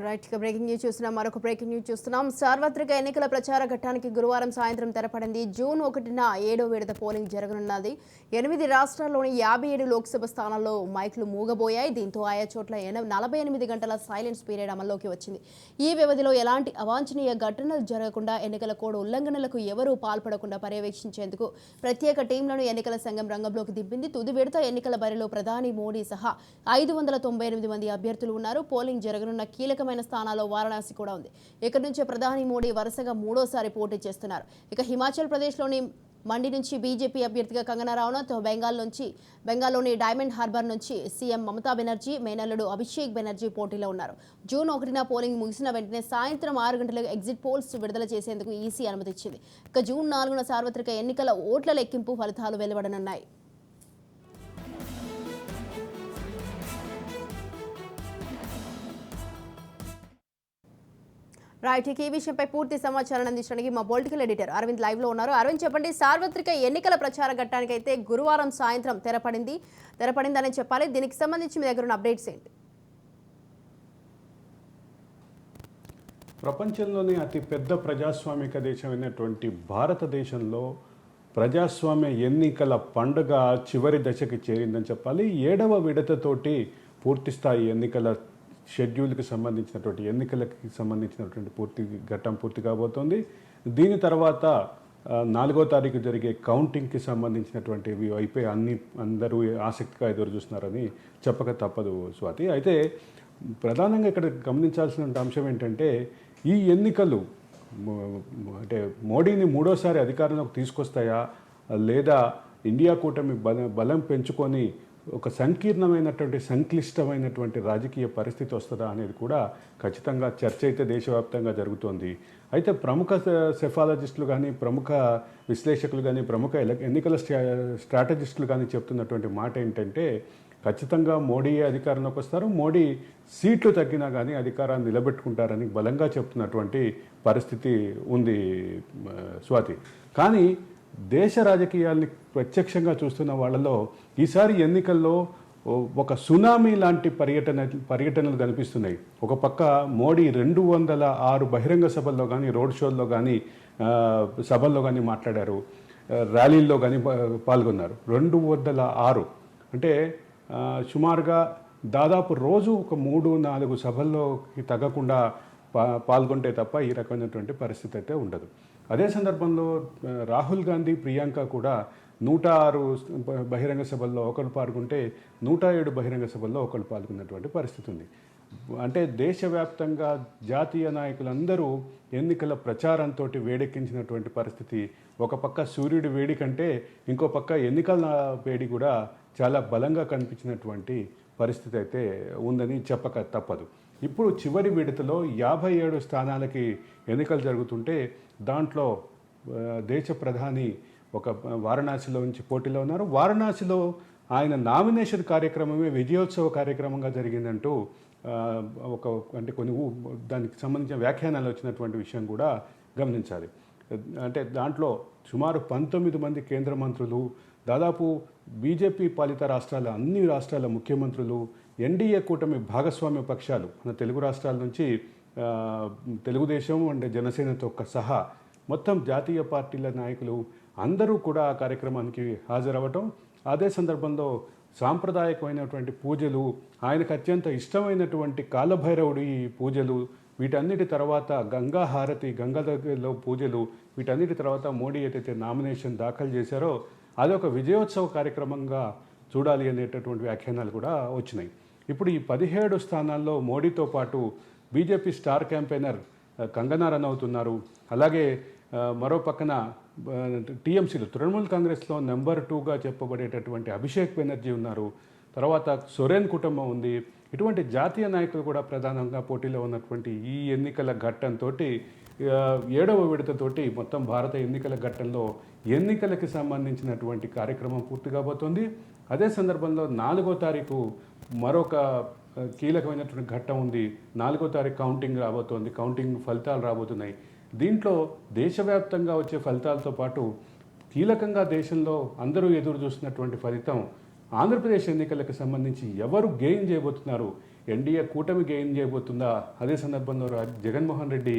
Right breaking news చూస్తున్నాం. మరొక breaking news చూస్తున్నాం. సార్వత్రిక ఎన్నికల ప్రచార ఘట్టానికి గురువారం సాయంత్రం తెరపడింది. జూన్ 1న 7వ విడత పోలింగ్ జరగనున్నది. 8 రాష్ట్రాల్లోని 57 లోక్సభ స్థానాల్లో మైకులు మూగబోయాయి. దీంతో ఆయా చోట్ల 48 గంటల సైలెన్స్ పీరియడ్ అమల్లోకి వచ్చింది. ఈ వ్యవధిలో ఎలాంటి అవాంఛనీయ ఘటనలు జరగకుండా, ఎన్నికల కోడ్ ఉల్లంఘనలకు ఎవరూ పాల్పడకుండా పర్యవేక్షించేందుకు ప్రత్యేక టీంలను ఎన్నికల సంఘం రంగంలోకి దింపింది. తుది విడత ఎన్నికల బరిలో ప్రధాని మోడీ సహా 598 మంది అభ్యర్థులు ఉన్నారు. పోలింగ్ జరగనున్న కీలక స్థానాల్లో వారణాసి కూడా ఉంది. ఇక్కడి నుంచే ప్రధాని మోడీ వరుసగా మూడోసారి పోటీ చేస్తున్నారు. ఇక హిమాచల్ ప్రదేశ్లోని మండి నుంచి బీజేపీ అభ్యర్థిగా కంగనా రనౌత్, బెంగాల్లోని డైమండ్ హార్బర్ నుంచి సీఎం మమతా బెనర్జీ, మేనల్లుడు అభిషేక్ బెనర్జీ పోటీలో ఉన్నారు. జూన్ 1న పోలింగ్ ముగిసిన వెంటనే సాయంత్రం 6 గంటలకు ఎగ్జిట్ పోల్స్ విడుదల చేసేందుకు ఈసీ అనుమతిచ్చింది. ఇక జూన్ 4న సార్వత్రిక ఎన్నికల ఓట్ల లెక్కింపు ఫలితాలు వెలువడనున్నాయి. రైట్, ఈ విషయంపై పూర్తి సమాచారాన్ని అందించడానికి మా పొలిటికల్ ఎడిటర్ అరవింద్ లైవ్ లో ఉన్నారు. అరవింద్, చెప్పండి, సార్వత్రిక ఎన్నికల ప్రచార ఘట్టానికి అయితే గురువారం సాయంత్రం తెరపడిందని చెప్పాలి. దీనికి సంబంధించి మీ దగ్గర ఉన్న అప్డేట్స్ ఏంటి? ప్రపంచంలోని అతి పెద్ద ప్రజాస్వామిక దేశమైనటువంటి భారతదేశంలో ప్రజాస్వామ్య ఎన్నికల పండుగ చివరి దశకి చేరిందని చెప్పాలి. 7వ విడతతోటి పూర్తిస్థాయి ఎన్నికల షెడ్యూల్కి సంబంధించినటువంటి ఎన్నికలకి సంబంధించినటువంటి ఘట్టం పూర్తి కాబోతోంది. దీని తర్వాత 4వ తారీఖు జరిగే కౌంటింగ్కి సంబంధించినటువంటివి అయిపోయి అందరూ ఆసక్తిగా ఎదురు చూస్తున్నారని చెప్పక తప్పదు స్వాతి. అయితే ప్రధానంగా ఇక్కడ గమనించాల్సిన అంశం ఏంటంటే, ఈ ఎన్నికలు అంటే మోడీని మూడోసారి అధికారంలోకి తీసుకొస్తాయా, లేదా ఇండియా కూటమి బలం పెంచుకొని ఒక సంక్లిష్టమైనటువంటి రాజకీయ పరిస్థితి వస్తుందా అనేది కూడా ఖచ్చితంగా చర్చ అయితే దేశవ్యాప్తంగా జరుగుతోంది. అయితే ప్రముఖ సెఫాలజిస్టులు కానీ, ప్రముఖ విశ్లేషకులు కానీ, ప్రముఖ ఎన్నికల స్ట్రాటజిస్టులు కానీ చెప్తున్నటువంటి మాట ఏంటంటే, ఖచ్చితంగా మోడీ అధికారంలోకి వస్తారు, మోడీ సీట్లు తగ్గినా కానీ అధికారాన్ని నిలబెట్టుకుంటారని బలంగా చెప్తున్నటువంటి పరిస్థితి ఉంది స్వాతి. కానీ దేశ రాజకీయాల్ని ప్రత్యక్షంగా చూస్తున్న వాళ్ళలో ఈసారి ఎన్నికల్లో ఒక సునామీ లాంటి పర్యటనలు కనిపిస్తున్నాయి. ఒక పక్క మోడీ 206 బహిరంగ సభల్లో కానీ, రోడ్ షోల్లో కానీ, సభల్లో కానీ మాట్లాడారు, ర్యాలీల్లో కానీ పాల్గొన్నారు. 206 అంటే సుమారుగా దాదాపు రోజు ఒక 3-4 సభల్లోకి తగ్గకుండా పాల్గొంటే తప్ప ఈ రకమైనటువంటి పరిస్థితి అయితే ఉండదు. అదే సందర్భంలో రాహుల్ గాంధీ, ప్రియాంక కూడా 106 బహిరంగ సభల్లో ఒకరు పాల్గొంటే 107 బహిరంగ సభల్లో ఒకరు పాల్గొన్నటువంటి పరిస్థితి ఉంది. అంటే దేశవ్యాప్తంగా జాతీయ నాయకులందరూ ఎన్నికల ప్రచారంతో వేడెక్కించినటువంటి పరిస్థితి. ఒక పక్క సూర్యుడి వేడి కంటే ఇంకో పక్క ఎన్నికల వేడి కూడా చాలా బలంగా కనిపించినటువంటి పరిస్థితి అయితే ఉందని చెప్పక తప్పదు. ఇప్పుడు చివరి విడతలో 57 స్థానాలకి ఎన్నికలు జరుగుతుంటే దాంట్లో దేశ ప్రధాని ఒక వారణాసిలో నుంచి పోటీలో ఉన్నారు. వారణాసిలో ఆయన నామినేషన్ కార్యక్రమమే విజయోత్సవ కార్యక్రమంగా జరిగిందంటూ అంటే కొన్ని దానికి సంబంధించిన వ్యాఖ్యానాలు వచ్చినటువంటి విషయం కూడా గమనించాలి. అంటే దాంట్లో సుమారు 19 మంది కేంద్ర మంత్రులు, దాదాపు బీజేపీ పాలిత అన్ని రాష్ట్రాల ముఖ్యమంత్రులు, ఎన్డీఏ కూటమి భాగస్వామ్య పక్షాలు మన తెలుగు రాష్ట్రాల నుంచి తెలుగుదేశం అంటే జనసేనతో సహా మొత్తం జాతీయ పార్టీల నాయకులు అందరూ కూడా ఆ కార్యక్రమానికి హాజరవ్వటం, అదే సందర్భంలో సాంప్రదాయకమైనటువంటి పూజలు, ఆయనకు అత్యంత ఇష్టమైనటువంటి కాలభైరవుడి పూజలు, వీటన్నిటి తర్వాత గంగా హారతి, గంగా దగ్గరలో పూజలు, వీటన్నిటి తర్వాత మోడీ ఏదైతే నామినేషన్ దాఖలు చేశారో అదొక విజయోత్సవ కార్యక్రమంగా చూడాలి అనేటటువంటి వ్యాఖ్యానాలు కూడా వచ్చినాయి. ఇప్పుడు ఈ 17 స్థానాల్లో మోడీతో పాటు BJP star campaigner Kangana Ranaut ఉన్నారు. అలాగే మరో పక్కన టీఎంసీలో తృణమూల్ కాంగ్రెస్లో నెంబర్ 2గా చెప్పబడేటటువంటి అభిషేక్ బెనర్జీ ఉన్నారు. తర్వాత సొరేన్ కుటుంబం ఉంది. ఇటువంటి జాతీయ నాయకులు కూడా ప్రధానంగా పోటీలో ఉన్నటువంటి ఈ ఎన్నికల ఘట్టంతో 7వ విడతతోటి మొత్తం భారత ఎన్నికల ఘట్టంలో ఎన్నికలకి సంబంధించినటువంటి కార్యక్రమం పూర్తి కాబోతోంది. అదే సందర్భంలో 4వ తారీఖు మరొక కీలకమైనటువంటి ఘట్టం ఉంది. 4వ తారీఖు కౌంటింగ్ రాబోతోంది, కౌంటింగ్ ఫలితాలు రాబోతున్నాయి. దీంట్లో దేశవ్యాప్తంగా వచ్చే ఫలితాలతో పాటు కీలకంగా దేశంలో అందరూ ఎదురు చూస్తున్నటువంటి ఫలితం ఆంధ్రప్రదేశ్ ఎన్నికలకు సంబంధించి ఎవరు గెయిన్ చేయబోతున్నారు, ఎన్డీఏ కూటమి గెయిన్ చేయబోతుందా, అదే సందర్భంలో జగన్మోహన్ రెడ్డి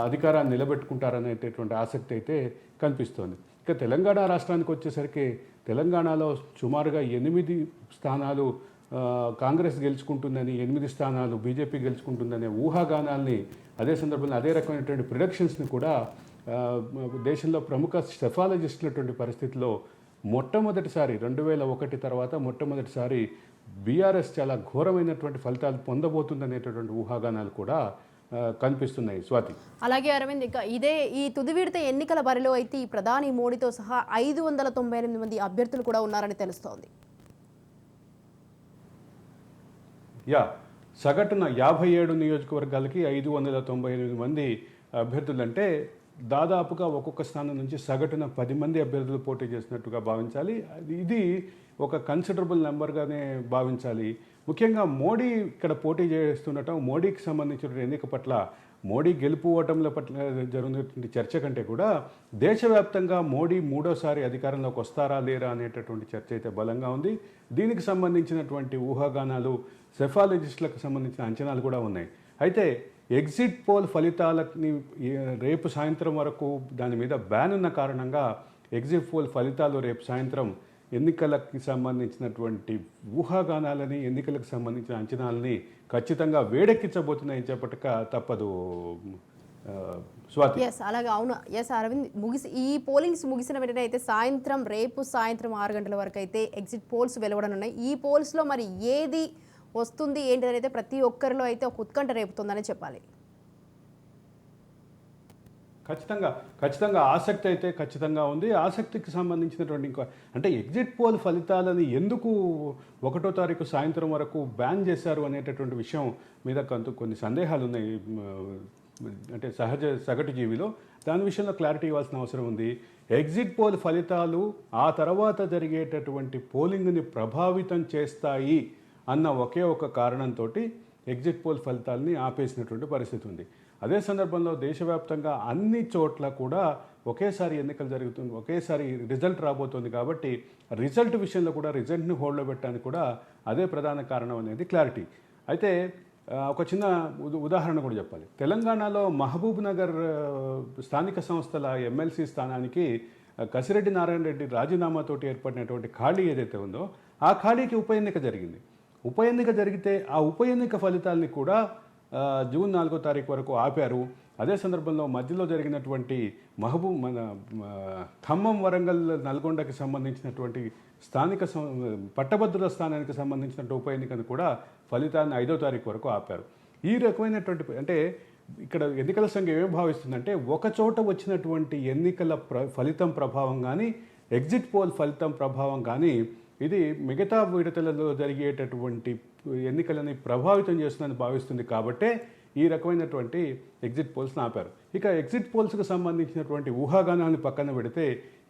అధికారాన్ని నిలబెట్టుకుంటారనేటటువంటి ఆసక్తి అయితే కనిపిస్తోంది. ఇక తెలంగాణ రాష్ట్రానికి వచ్చేసరికి తెలంగాణలో సుమారుగా 8 స్థానాలు కాంగ్రెస్ గెలుచుకుంటుందని, 8 స్థానాలు బీజేపీ గెలుచుకుంటుందనే ఊహాగానాల్ని, అదే సందర్భంలో అదే రకమైనటువంటి ప్రిడిక్షన్స్ని కూడా దేశంలో ప్రముఖ సెఫాలజిస్టులటువంటి పరిస్థితిలో మొట్టమొదటిసారి 2001 తర్వాత మొట్టమొదటిసారి బీఆర్ఎస్ చాలా ఘోరమైనటువంటి ఫలితాలు పొందబోతుందనేటటువంటి ఊహాగానాలు కూడా కనిపిస్తున్నాయి. స్వాతి, అలాగే అరవింద్, ఇక ఈ తుది విడత ఎన్నికల బరిలో అయితే ఈ ప్రధాని మోడీతో సహా 598 మంది అభ్యర్థులు కూడా ఉన్నారని తెలుస్తోంది. సగటున 57 నియోజకవర్గాలకి 598 మంది అభ్యర్థులు అంటే దాదాపుగా ఒక్కొక్క స్థానం నుంచి సగటున 10 మంది అభ్యర్థులు పోటీ చేసినట్టుగా భావించాలి. ఇది ఒక కన్సిడరబుల్ నెంబర్గానే భావించాలి. ముఖ్యంగా మోడీ ఇక్కడ పోటీ చేస్తుండటం, మోడీకి సంబంధించిన ఎన్నిక పట్ల, మోడీ గెలుపు ఓటముల పట్ల జరుగుతున్నటువంటి చర్చ కంటే కూడా దేశవ్యాప్తంగా మోడీ మూడోసారి అధికారంలోకి వస్తారా లేరా అనేటటువంటి చర్చ అయితే బలంగా ఉంది. దీనికి సంబంధించినటువంటి ఊహాగానాలు, సెఫాలజిస్టులకు సంబంధించిన అంచనాలు కూడా ఉన్నాయి. అయితే ఎగ్జిట్ పోల్ ఫలితాలని రేపు సాయంత్రం వరకు దాని మీద బ్యాన్ ఉన్న కారణంగా ఎగ్జిట్ పోల్ ఫలితాలు రేపు సాయంత్రం ఎన్నికలకు సంబంధించినటువంటి ఊహాగానాలని, ఎన్నికలకు సంబంధించిన అంచనాలని ఖచ్చితంగా వేడెక్కించబోతున్నాయని చెప్పటక తప్పదు. స్వాతి, అలాగే అవును. అరవింద్, ఈ పోలింగ్స్ ముగిసిన వెంటనే అయితే రేపు సాయంత్రం 6 గంటల వరకు అయితే ఎగ్జిట్ పోల్స్ వెలువడనున్నాయి. ఈ పోల్స్లో మరి ఏది వస్తుంది ఏంటి అయితే ప్రతి ఒక్కరిలో అయితే ఒక ఉత్కంఠ రేపుతుందని చెప్పాలి. ఖచ్చితంగా ఆసక్తి అయితే ఖచ్చితంగా ఉంది. ఆసక్తికి సంబంధించినటువంటి అంటే ఎగ్జిట్ పోల్ ఫలితాలని ఎందుకు 1వ తారీఖు సాయంత్రం వరకు బ్యాన్ చేశారు అనేటటువంటి విషయం మీద కొన్ని సందేహాలు ఉన్నాయి. అంటే సగటు జీవిలో దాని విషయంలో క్లారిటీ ఇవ్వాల్సిన అవసరం ఉంది. ఎగ్జిట్ పోల్ ఫలితాలు ఆ తర్వాత జరిగేటటువంటి పోలింగ్ని ప్రభావితం చేస్తాయి అన్న ఒకే ఒక కారణంతో ఎగ్జిట్ పోల్ ఫలితాలని ఆపేసినటువంటి పరిస్థితి ఉంది. అదే సందర్భంలో దేశవ్యాప్తంగా అన్ని చోట్ల కూడా ఒకేసారి ఎన్నికలు జరుగుతుంది, ఒకేసారి రిజల్ట్ రాబోతుంది. కాబట్టి రిజల్ట్ విషయంలో కూడా రిజల్ట్ని హోల్డ్లో పెట్టడానికి కూడా అదే ప్రధాన కారణం అనేది క్లారిటీ. అయితే ఒక చిన్న ఉదాహరణ కూడా చెప్పాలి. తెలంగాణలో మహబూబ్ నగర్ స్థానిక సంస్థల ఎమ్మెల్సీ స్థానానికి కసిరెడ్డి నారాయణ రెడ్డి రాజీనామాతోటి ఏర్పడినటువంటి ఖాళీ ఏదైతే ఉందో ఆ ఖాళీకి ఉప ఎన్నిక జరిగింది. ఉప ఎన్నిక జరిగితే ఆ ఉప ఎన్నిక ఫలితాలని కూడా జూన్ 4వ తారీఖు వరకు ఆపారు. అదే సందర్భంలో మధ్యలో జరిగినటువంటి ఖమ్మం, వరంగల్, నల్గొండకి సంబంధించినటువంటి స్థానిక పట్టభద్రుల స్థానానికి సంబంధించిన ఉప ఎన్నికను కూడా ఫలితాన్ని 5వ తారీఖు వరకు ఆపారు. ఈ రకమైనటువంటి అంటే ఇక్కడ ఎన్నికల సంఘం ఏమేమి భావిస్తుందంటే ఒక చోట వచ్చినటువంటి ఎన్నికల ఫలితం ప్రభావం కానీ, ఎగ్జిట్ పోల్ ఫలితం ప్రభావం కానీ ఇది మిగతా విడతలలో జరిగేటటువంటి ఎన్నికలని ప్రభావితం చేస్తుందని భావిస్తుంది. కాబట్టే ఈ రకమైనటువంటి ఎగ్జిట్ పోల్స్ని ఆపారు. ఇక ఎగ్జిట్ పోల్స్కి సంబంధించినటువంటి ఊహాగానాన్ని పక్కన పెడితే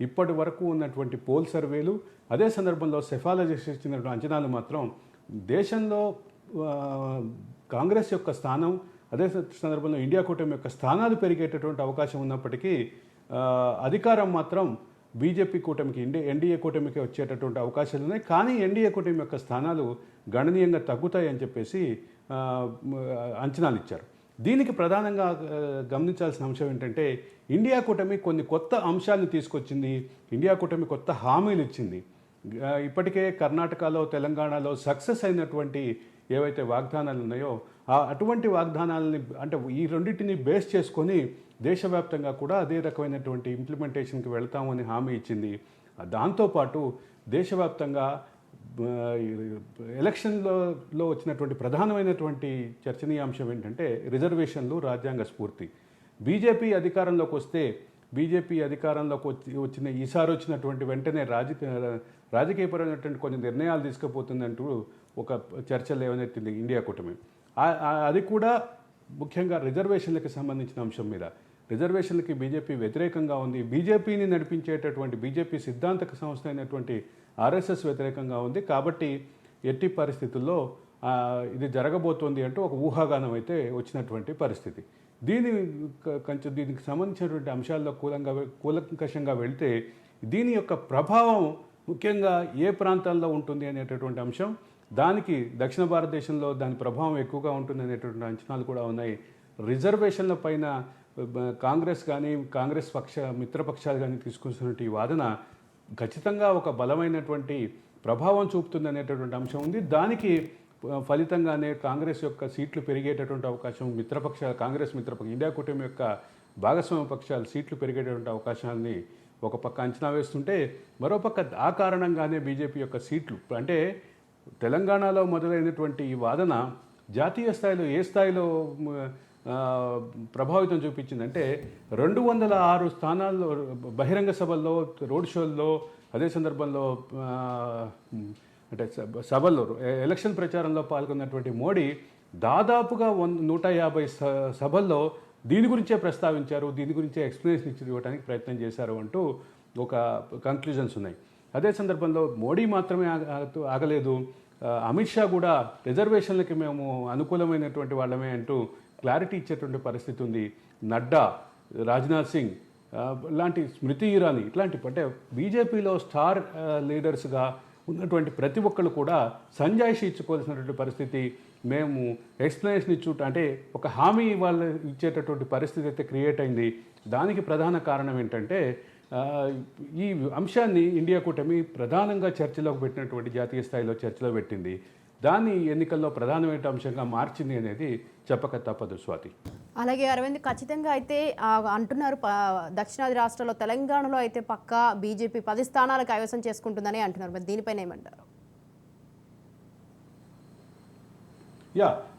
ఇప్పటి వరకు ఉన్నటువంటి పోల్ సర్వేలు, అదే సందర్భంలో సెఫాలజిస్ట్ ఇచ్చినటువంటి అంచనాలు మాత్రం దేశంలో కాంగ్రెస్ యొక్క స్థానం, అదే సందర్భంలో ఇండియా కూటమి యొక్క స్థానాలు పెరిగేటటువంటి అవకాశం ఉన్నప్పటికీ అధికారం మాత్రం బీజేపీ కూటమికి, ఎన్డీఏ కూటమికి వచ్చేటటువంటి అవకాశాలు ఉన్నాయి. కానీ ఎన్డీఏ కూటమి యొక్క స్థానాలు గణనీయంగా తగ్గుతాయని చెప్పేసి అంచనాలు ఇచ్చారు. దీనికి ప్రధానంగా గమనించాల్సిన అంశం ఏంటంటే ఇండియా కూటమి కొన్ని కొత్త అంశాలను తీసుకొచ్చింది, ఇండియా కూటమి కొత్త హామీలు ఇచ్చింది. ఇప్పటికే కర్ణాటకలో, తెలంగాణలో సక్సెస్ అయినటువంటి ఏవైతే వాగ్దానాలు ఉన్నాయో అటువంటి వాగ్దానాలని అంటే ఈ రెండింటిని బేస్ చేసుకొని దేశవ్యాప్తంగా కూడా అదే రకమైనటువంటి ఇంప్లిమెంటేషన్కి వెళ్తామని హామీ ఇచ్చింది. దాంతోపాటు దేశవ్యాప్తంగా ఎలక్షన్లో వచ్చినటువంటి ప్రధానమైనటువంటి చర్చనీయాంశం ఏంటంటే రిజర్వేషన్లు, రాజ్యాంగ స్ఫూర్తి. బీజేపీ అధికారంలోకి వస్తే, బీజేపీ అధికారంలోకి ఈసారి వచ్చినటువంటి వెంటనే రాజకీయపరమైనటువంటి కొన్ని నిర్ణయాలు తీసుకుపోతుందంటూ ఒక చర్చలు లేవనెత్తింది ఇండియా కూటమి. అది కూడా ముఖ్యంగా రిజర్వేషన్లకు సంబంధించిన అంశం మీద. రిజర్వేషన్లకి బీజేపీ వ్యతిరేకంగా ఉంది. బీజేపీని నడిపించేటటువంటి బీజేపీ సిద్ధాంతక సంస్థ అయినటువంటి ఆర్ఎస్ఎస్ వ్యతిరేకంగా ఉంది. కాబట్టి ఎట్టి పరిస్థితుల్లో ఇది జరగబోతోంది అంటూ ఒక ఊహాగానం అయితే వచ్చినటువంటి పరిస్థితి. దీనికి సంబంధించినటువంటి అంశాల్లో కూలంకషంగా వెళ్తే దీని యొక్క ప్రభావం ముఖ్యంగా ఏ ప్రాంతాల్లో ఉంటుంది అనేటటువంటి అంశం, దానికి దక్షిణ భారతదేశంలో దాని ప్రభావం ఎక్కువగా ఉంటుందనేటువంటి అంచనాలు కూడా ఉన్నాయి. రిజర్వేషన్ల పైన కాంగ్రెస్ కానీ కాంగ్రెస్ మిత్రపక్షాలు కానీ తీసుకొస్తున్నటువంటి ఈ వాదన ఖచ్చితంగా ఒక బలమైనటువంటి ప్రభావం చూపుతుందనేటటువంటి అంశం ఉంది. దానికి ఫలితంగానే కాంగ్రెస్ యొక్క సీట్లు పెరిగేటటువంటి అవకాశం, కాంగ్రెస్ మిత్రపక్షం ఇండియా కూటమి యొక్క భాగస్వామ్య పక్షాలు సీట్లు పెరిగేటటువంటి అవకాశాన్ని ఒక పక్క అంచనా వేస్తుంటే, మరోపక్క ఆ కారణంగానే బీజేపీ యొక్క సీట్లు అంటే తెలంగాణలో మొదలైనటువంటి ఈ వాదన జాతీయ స్థాయిలో ఏ స్థాయిలో ప్రభావితం చూపించిందంటే 206 స్థానాల్లో బహిరంగ సభల్లో, రోడ్ షోల్లో, అదే సందర్భంలో అంటే సభల్లో ఎలక్షన్ ప్రచారంలో పాల్గొన్నటువంటి మోడీ దాదాపుగా 150 సభల్లో దీని గురించే ప్రస్తావించారు, దీని గురించే ఎక్స్ప్లెనేషన్ ఇవ్వడానికి ప్రయత్నం చేశారు అంటూ ఒక కంక్లూజన్స్ ఉన్నాయి. అదే సందర్భంలో మోడీ మాత్రమే ఆగలేదు, అమిత్ షా కూడా రిజర్వేషన్లకి మేము అనుకూలమైనటువంటి వాళ్ళమే అంటూ క్లారిటీ ఇచ్చేటువంటి పరిస్థితి ఉంది. నడ్డా, రాజ్నాథ్ సింగ్ లాంటి, స్మృతి ఇరానీ ఇట్లాంటి అంటే బీజేపీలో స్టార్ లీడర్స్గా ఉన్నటువంటి ప్రతి ఒక్కళ్ళు కూడా సంజాయిషి ఇచ్చుకోవాల్సినటువంటి పరిస్థితి, మేము ఎక్స్ప్లెనేషన్ ఇచ్చుట అంటే ఒక హామీ వాళ్ళు ఇచ్చేటటువంటి పరిస్థితి అయితే క్రియేట్ అయింది. దానికి ప్రధాన కారణం ఏంటంటే ఈ అంశాన్ని ఇండియా కూటమి ప్రధానంగా చర్చలోకి పెట్టినటువంటి జాతీయ స్థాయిలో చర్చలో పెట్టింది. దాన్ని ఎన్నికల్లో ప్రధానమైన అంశంగా మార్చింది అనేది చెప్పక తప్పదు స్వాతి. అలాగే అరవింద్, ఖచ్చితంగా అయితే అంటున్నారు దక్షిణాది రాష్ట్రాల్లో తెలంగాణలో అయితే పక్కా బీజేపీ 10 స్థానాలు కైవసం చేసుకుంటుందని అంటున్నారు. మరి దీనిపైన ఏమంటారు?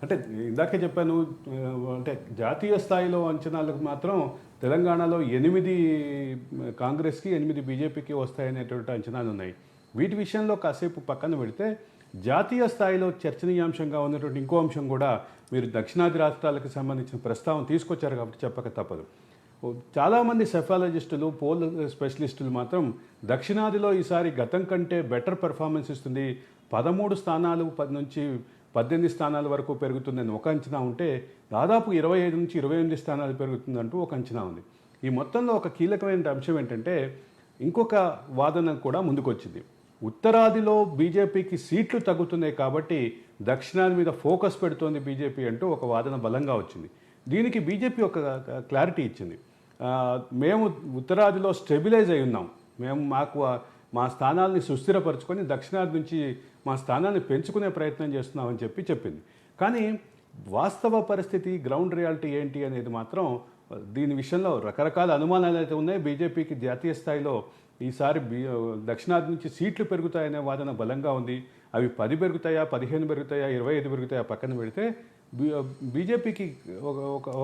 అంటే ఇందాకే చెప్పాను, అంటే జాతీయ స్థాయిలో అంచనాలకు మాత్రం తెలంగాణలో 8 కాంగ్రెస్కి 8 బీజేపీకి వస్తాయనేటువంటి అంచనాలు ఉన్నాయి. వీటి విషయంలో కాసేపు పక్కన పెడితే జాతీయ స్థాయిలో చర్చనీయాంశంగా ఉన్నటువంటి ఇంకో అంశం కూడా మీరు దక్షిణాది రాష్ట్రాలకు సంబంధించిన ప్రస్తావన తీసుకొచ్చారు కాబట్టి చెప్పక తప్పదు. చాలామంది సెఫాలజిస్టులు, పోల్ స్పెషలిస్టులు మాత్రం దక్షిణాదిలో ఈసారి గతం కంటే బెటర్ పెర్ఫార్మెన్స్ ఇస్తుంది, 13 స్థానాలు నుంచి 18 స్థానాల వరకు పెరుగుతుందని ఒక అంచనా ఉంటే, దాదాపు 25 నుంచి 28 స్థానాలు పెరుగుతుందంటూ ఒక అంచనా ఉంది. ఈ మొత్తంలో ఒక కీలకమైన అంశం ఏంటంటే, ఇంకొక వాదన కూడా ముందుకొచ్చింది. ఉత్తరాదిలో బీజేపీకి సీట్లు తగ్గుతున్నాయి కాబట్టి దక్షిణాది మీద ఫోకస్ పెడుతోంది బీజేపీ అంటూ ఒక వాదన బలంగా వచ్చింది. దీనికి బీజేపీ ఒక క్లారిటీ ఇచ్చింది. మేము ఉత్తరాదిలో స్టెబిలైజ్ అయి ఉన్నాం, మేము మా స్థానాల్ని సుస్థిరపరచుకొని దక్షిణాది నుంచి మా స్థానాన్ని పెంచుకునే ప్రయత్నం చేస్తున్నామని చెప్పింది. కానీ వాస్తవ పరిస్థితి, గ్రౌండ్ రియాలిటీ ఏంటి అనేది మాత్రం దీని విషయంలో రకరకాల అనుమానాలు అయితే ఉన్నాయి. బీజేపీకి జాతీయ స్థాయిలో ఈసారి దక్షిణాది నుంచి సీట్లు పెరుగుతాయనే వాదన బలంగా ఉంది. అవి 10 పెరుగుతాయా, 15 పెరుగుతాయా, 25 పెరుగుతాయా పక్కన పెడితే బీజేపీకి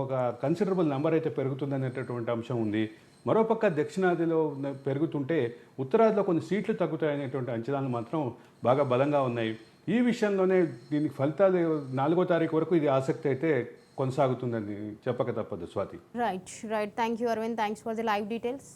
ఒక కన్సిడరబుల్ నెంబర్ అయితే పెరుగుతుందనేటటువంటి అంశం ఉంది. మరోపక్క దక్షిణాదిలో పెరుగుతుంటే ఉత్తరాదిలో కొన్ని సీట్లు తగ్గుతాయనేటువంటి అంచనాలు మాత్రం బాగా బలంగా ఉన్నాయి. ఈ విషయంలోనే దీనికి ఫలితాలు 4వ తారీఖు వరకు ఇది ఆసక్తి అయితే కొనసాగుతుందని చెప్పక తప్పదు Swathi. Right. Thank you Aravind, thanks for the live details.